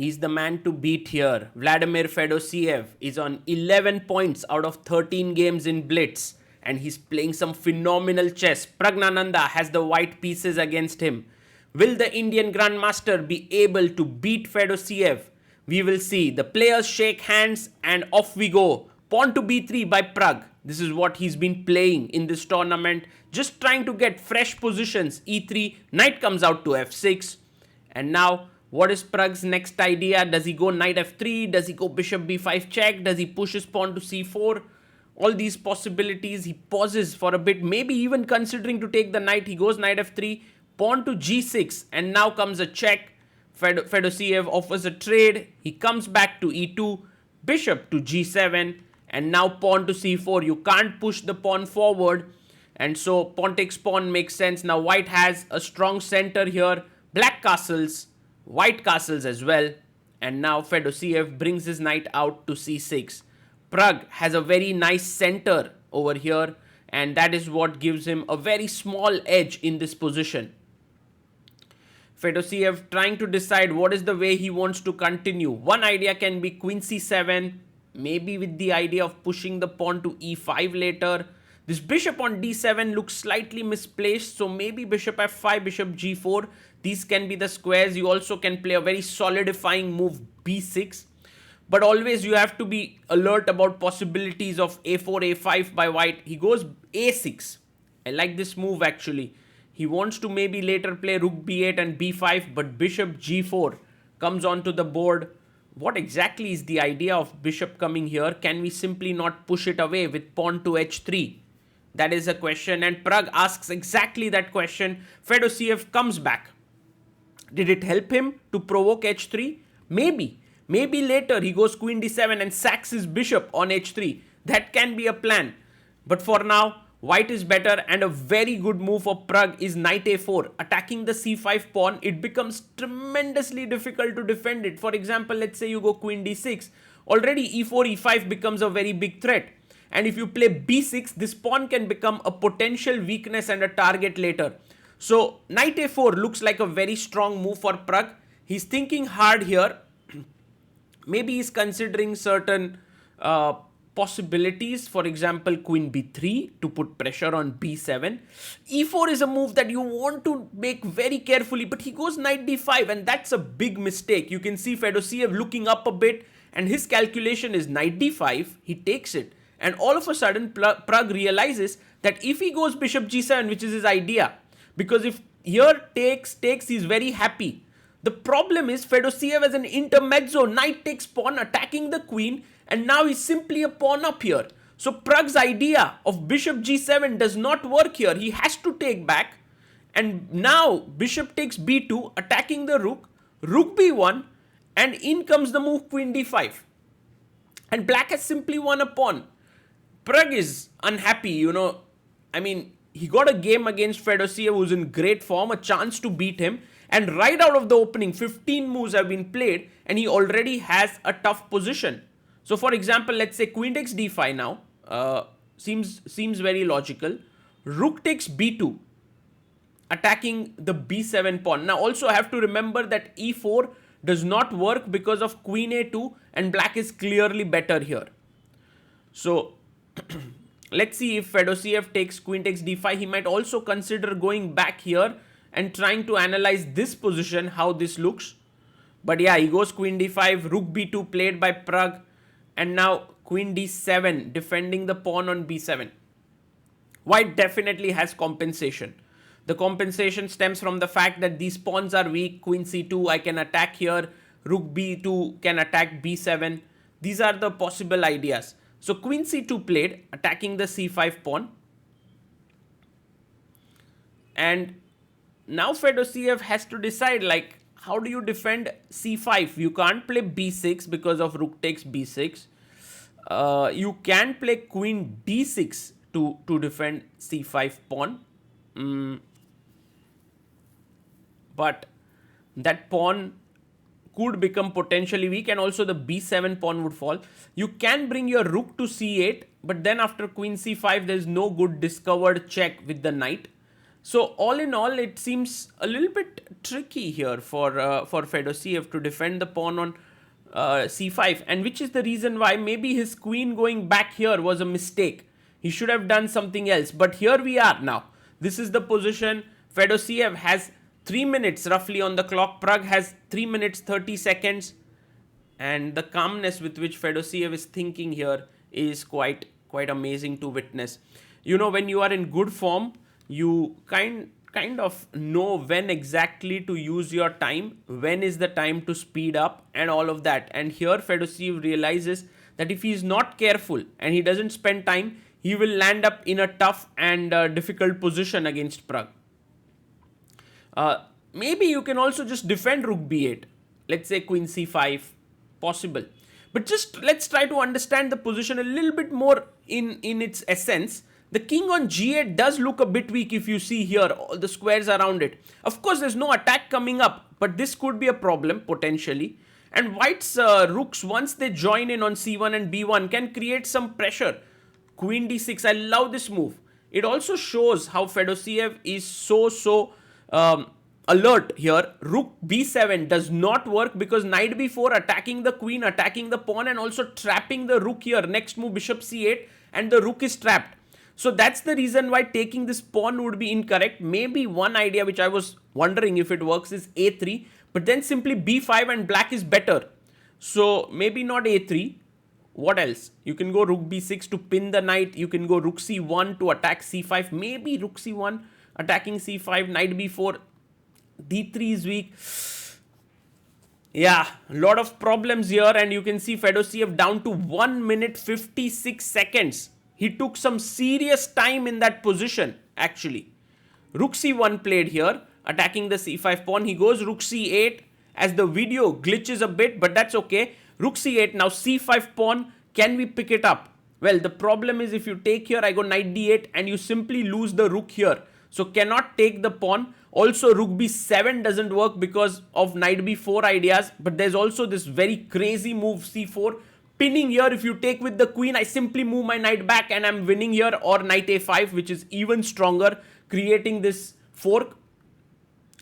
He's the man to beat here. Vladimir Fedoseev is on 11 points out of 13 games in Blitz, and he's playing some phenomenal chess. Praggnanandhaa has the white pieces against him. Will the Indian Grandmaster be able to beat Fedoseev? We will see. The players shake hands and off we go. Pawn to b3 by Pragg. This is what he's been playing in this tournament. Just trying to get fresh positions. e3, knight comes out to f6. And now, what is Pragg's next idea? Does he go knight f3? Does he go bishop b5 check? Does he push his pawn to c4? All these possibilities. He pauses for a bit, maybe even considering to take the knight. He goes knight f3, pawn to g6, and now comes a check. Fedoseev offers a trade. He comes back to e2, bishop to g7, and now pawn to c4. You can't push the pawn forward, and so pawn takes pawn makes sense. Now white has a strong center here. Black castles, white castles as well, and now Fedoseev brings his knight out to c6. Pragg has a very nice center over here, and that is what gives him a very small edge in this position. Fedoseev trying to decide what is the way he wants to continue. One idea can be queen c7, maybe with the idea of pushing the pawn to e5 later. This bishop on d7 looks slightly misplaced, so maybe bishop f5, bishop g4. These can be the squares. You also can play a very solidifying move b6. But always you have to be alert about possibilities of a4, a5 by white. He goes a6. I like this move actually. He wants to maybe later play rook b8 and b5, but bishop g4 comes onto the board. What exactly is the idea of bishop coming here? Can we simply not push it away with pawn to h3? That is a question, and Pragg asks exactly that question. Fedoseev comes back. Did it help him to provoke h3? Maybe. Maybe later he goes queen d7 and sacks his bishop on h3. That can be a plan. But for now, white is better, and a very good move for Pragg is knight a4. Attacking the c5 pawn, it becomes tremendously difficult to defend it. For example, let's say you go queen d6. Already e4, e5 becomes a very big threat. And if you play b6, this pawn can become a potential weakness and a target later. So knight a4 looks like a very strong move for Pragg. He's thinking hard here. Maybe he's considering certain possibilities. For example, queen b3 to put pressure on b7. e4 is a move that you want to make very carefully, but he goes knight d5, and that's a big mistake. You can see Fedoseev looking up a bit, and his calculation is knight d5. He takes it, and all of a sudden Pragg realizes that if he goes bishop g7, which is his idea, because if here takes, he's very happy. The problem is Fedoseev as an intermezzo, knight takes pawn, attacking the queen, and now he's simply a pawn up here. So Pragg's idea of bishop g7 does not work here. He has to take back, and now bishop takes b2, attacking the rook, rook b1, and in comes the move queen d5. And black has simply won a pawn. Pragg is unhappy, I mean, he got a game against Fedoseev, who's in great form, a chance to beat him. And right out of the opening, 15 moves have been played, and he already has a tough position. So for example, let's say queen takes d5 now. Seems very logical. Rook takes b2, attacking the b7 pawn. Now also have to remember that e4 does not work because of queen a2, and black is clearly better here. So let's see if Fedoseev takes queen takes d5. He might also consider going back here and trying to analyze this position, how this looks. But yeah, he goes queen d5, rook b2 played by Pragg, and now queen d7 defending the pawn on b7. White definitely has compensation. The compensation stems from the fact that these pawns are weak. Queen c2, I can attack here. Rook b2 can attack b7. These are the possible ideas. So queen c2 played, attacking the c5 pawn. And now Fedoseev has to decide, like, how do you defend c5? You can't play b6 because of rook takes b6. You can play queen d6 to defend c5 pawn. But that pawn could become potentially weak, and also the b7 pawn would fall. You can bring your rook to c8, but then after queen c5, there is no good discovered check with the knight. So all in all, it seems a little bit tricky here for Fedoseev to defend the pawn on c5, and which is the reason why maybe his queen going back here was a mistake. He should have done something else. But here we are now. This is the position. Fedoseev has 3 minutes roughly on the clock. Pragg has 3 minutes 30 seconds. And the calmness with which Fedoseev is thinking here is quite amazing to witness. You know, when you are in good form, you kind of know when exactly to use your time, when is the time to speed up, and all of that. And here Fedoseev realizes that if he is not careful and he doesn't spend time, he will land up in a tough and difficult position against Pragg. Maybe you can also just defend rook b8. Let's say queen c5, possible. But just let's try to understand the position a little bit more in its essence. The king on g8 does look a bit weak if you see here, all the squares around it. Of course, there's no attack coming up, but this could be a problem potentially. And white's rooks, once they join in on c1 and b1, can create some pressure. Queen d6, I love this move. It also shows how Fedoseev is so alert here. Rook b7 does not work because knight b4 attacking the queen, attacking the pawn, and also trapping the rook here. Next move bishop c8 and the rook is trapped. So that's the reason why taking this pawn would be incorrect. Maybe one idea which I was wondering if it works is a3, but then simply b5 and black is better. So maybe not a3. What else? You can go rook b6 to pin the knight. You can go rook c1 to attack c5. Maybe rook c1 attacking c5, knight b4. d3 is weak. Yeah, a lot of problems here, and you can see Fedoseev down to 1 minute 56 seconds. He took some serious time in that position, actually. Rook c1 played here, attacking the c5 pawn. He goes rook c8 as the video glitches a bit, but that's okay. Rook c8, now c5 pawn. Can we pick it up? Well, the problem is if you take here, I go knight d8 and you simply lose the rook here. So cannot take the pawn. Also, rook b7 doesn't work because of knight b4 ideas. But there's also this very crazy move c4. Pinning here, if you take with the queen, I simply move my knight back and I'm winning here. Or knight a5, which is even stronger, creating this fork.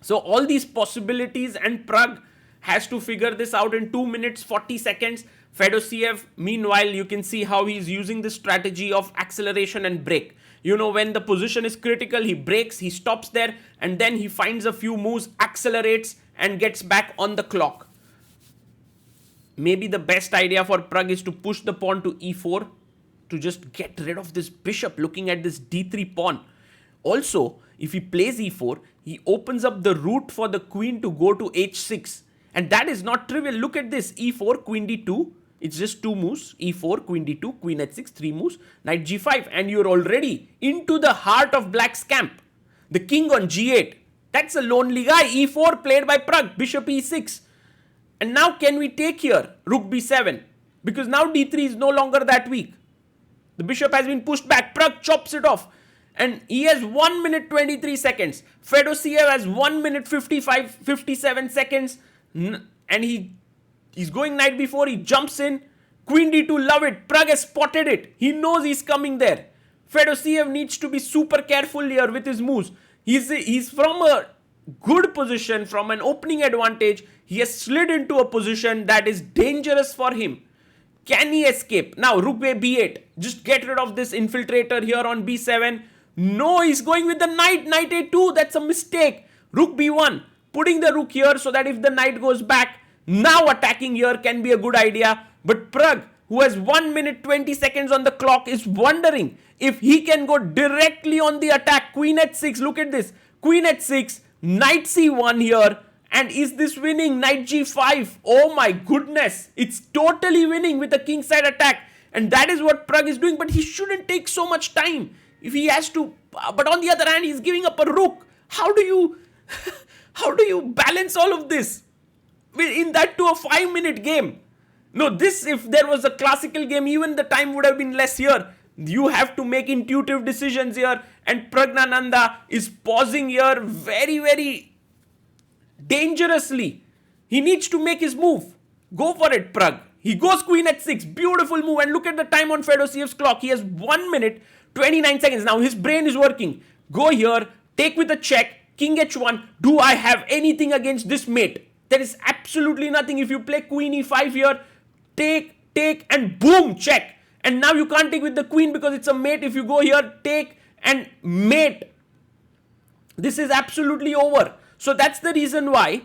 So all these possibilities, and Pragg has to figure this out in 2 minutes 40 seconds. Fedoseev, meanwhile, you can see how he's using this strategy of acceleration and break. You know, when the position is critical, he breaks, he stops there, and then he finds a few moves, accelerates, and gets back on the clock. Maybe the best idea for Pragg is to push the pawn to e4 to just get rid of this bishop, looking at this d3 pawn. Also, if he plays e4, he opens up the route for the queen to go to h6. And that is not trivial. Look at this, e4, queen d2. It's just 2 moves, e4, queen d2, queen h6, 3 moves, knight g5. And you're already into the heart of black's camp. The king on g8. That's a lonely guy. e4 played by Pragg, bishop e6. And now can we take here, rook b7? Because now d3 is no longer that weak. The bishop has been pushed back. Pragg chops it off. And he has 1 minute 23 seconds. Fedoseev has 1 minute 57 seconds. And he's going knight b4. He jumps in. Queen d2, love it. Pragg has spotted it. He knows he's coming there. Fedoseev needs to be super careful here with his moves. He's from a good position, from an opening advantage. He has slid into a position that is dangerous for him. Can he escape? Now, rook b8. Just get rid of this infiltrator here on b7. No, he's going with the knight. Knight a2. That's a mistake. Rook b1. Putting the rook here so that if the knight goes back, now attacking here can be a good idea. But Pragg, who has 1 minute 20 seconds on the clock, is wondering if he can go directly on the attack. Queen h6. Look at this. Queen h6. Knight c1 here. And is this winning? Knight g5. Oh my goodness. It's totally winning with a kingside attack. And that is what Pragg is doing. But he shouldn't take so much time if he has to. But on the other hand, he's giving up a rook. How do you balance all of this? In that to a 5-minute game. No, this, if there was a classical game, even the time would have been less here. You have to make intuitive decisions here. And Praggnanandhaa is pausing here very, very dangerously. He needs to make his move. Go for it, Pragg. He goes queen h6. Beautiful move. And look at the time on Fedoseev's clock. He has 1 minute 29 seconds. Now his brain is working. Go here. take with a check, king h1. Do I have anything against this mate? There is absolutely nothing. If you play queen e5 here, take, and boom, check. And now you can't take with the queen because it's a mate. If you go here, take and mate, this is absolutely over. So that's the reason why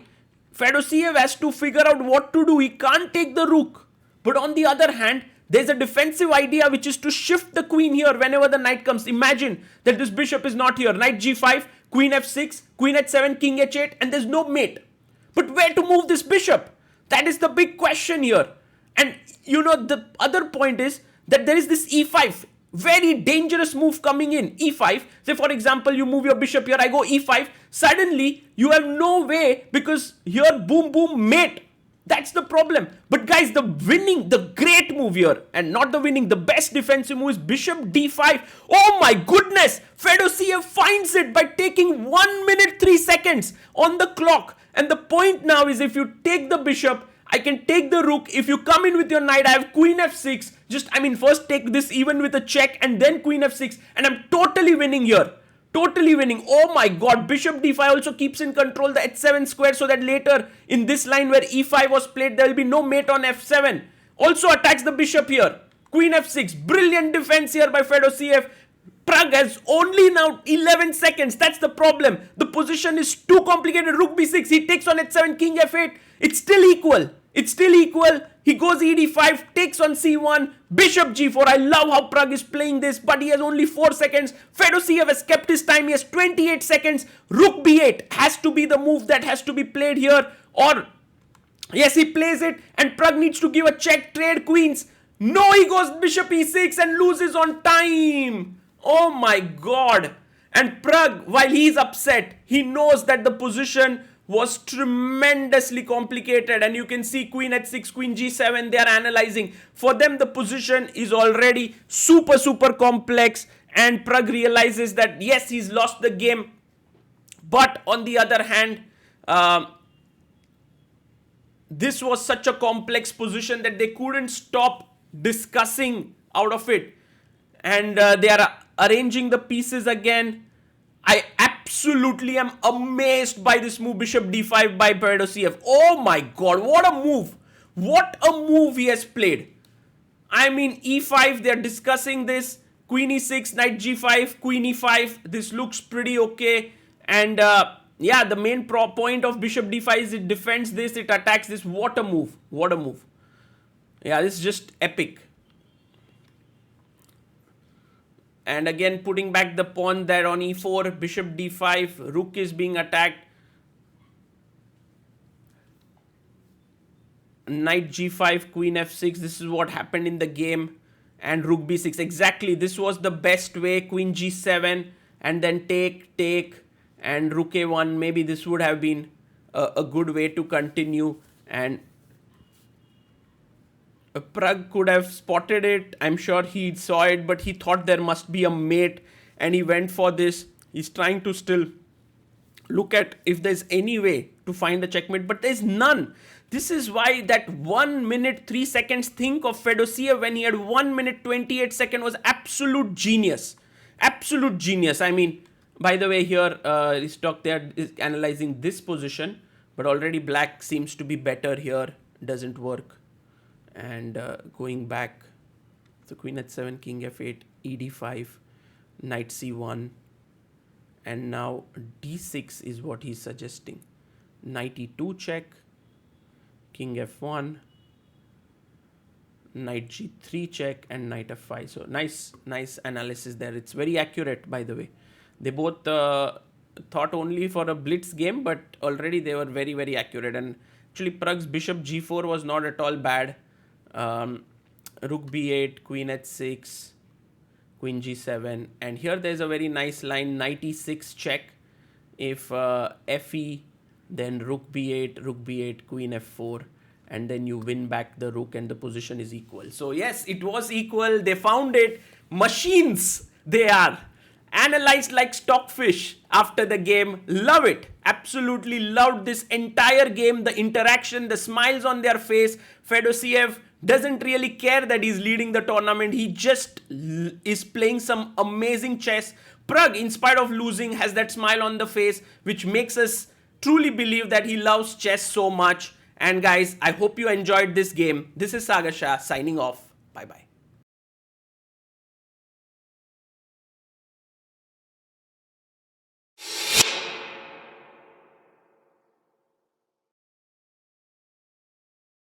Fedoseev has to figure out what to do. He can't take the rook. But on the other hand, there's a defensive idea which is to shift the queen here whenever the knight comes. Imagine that this bishop is not here. Knight g5, queen f6, queen h7, king h8, and there's no mate. But where to move this bishop? That is the big question here. And you know, the other point is that there is this e5. Very dangerous move coming in. e5. Say for example, you move your bishop here, I go e5. Suddenly, you have no way because here, boom, boom, mate. That's the problem. But guys, the great move here, and not the winning, the best defensive move is bishop d5. Oh my goodness! Fedoseev finds it by taking 1 minute 3 seconds on the clock. And the point now is if you take the bishop, I can take the rook. If you come in with your knight, I have queen f6. First take this even with a check and then queen f6. And I'm totally winning here. Totally winning. Oh my god. Bishop d5 also keeps in control the h7 square so that later in this line where e5 was played, there will be no mate on f7. Also attacks the bishop here. Queen f6. Brilliant defense here by Fedoseev. Pragg has only now 11 seconds. That's the problem. The position is too complicated. Rook b6. He takes on h7, king f8. It's still equal. It's still equal. He goes ed5, takes on c1, bishop g4. I love how Pragg is playing this, but he has only 4 seconds. Fedoseev has kept his time. He has 28 seconds. Rook b8 has to be the move that has to be played here. Or, yes, he plays it, and Pragg needs to give a check, trade queens. No, he goes bishop e6 and loses on time. Oh my god. And Pragg, while he's upset, he knows that the position was tremendously complicated, and you can see queen h6, queen g7, they are analyzing. For them, the position is already super complex, and Pragg realizes that yes, he's lost the game. But on the other hand, this was such a complex position that they couldn't stop discussing out of it. And they are arranging the pieces again. I absolutely am amazed by this move, bishop d5 by Fedoseev. Oh my god, what a move. What a move he has played. I mean, e5, they're discussing this. Queen e6, knight g5, queen e5. This looks pretty okay. And yeah, the main point of bishop d5 is it defends this, it attacks this. What a move. What a move. Yeah, this is just epic. And again, putting back the pawn there on e4, bishop d5, rook is being attacked. Knight g5, queen f6, this is what happened in the game. And rook b6, exactly, this was the best way. Queen g7, and then take, and rook a1. Maybe this would have been a good way to continue. And Pragg could have spotted it. I'm sure he saw it, but he thought there must be a mate, and he went for this. He's trying to still look at if there's any way to find a checkmate, but there's none. This is why that 1 minute 3 seconds think of Fedoseev when he had 1 minute 28 seconds was absolute genius. Absolute genius. I mean, by the way, here Stock there is analyzing this position, but already black seems to be better here. Doesn't work. And going back, so queen h7, king f8, ed5, knight c1, and now d6 is what he's suggesting. Knight e2 check, king f1, knight g3 check, and knight f5. So nice analysis there. It's very accurate, by the way. They both thought only for a blitz game, but already they were very accurate. And actually, Pragg's bishop g4 was not at all bad. Rook b8, queen h6, queen g7, and here there's a very nice line, knight e6 check. If fe, then rook b8, queen f4, and then you win back the rook and the position is equal. So yes, it was equal. They found it. Machines they are. Analyzed like stockfish after the game. Love it. Absolutely loved this entire game. The interaction, the smiles on their face. Fedoseev doesn't really care that he's leading the tournament. He just is playing some amazing chess, Prag, in spite of losing, has that smile on the face, which makes us truly believe that he loves chess so much. And guys, I hope you enjoyed this game. This is Sagar Shah signing off. Bye bye.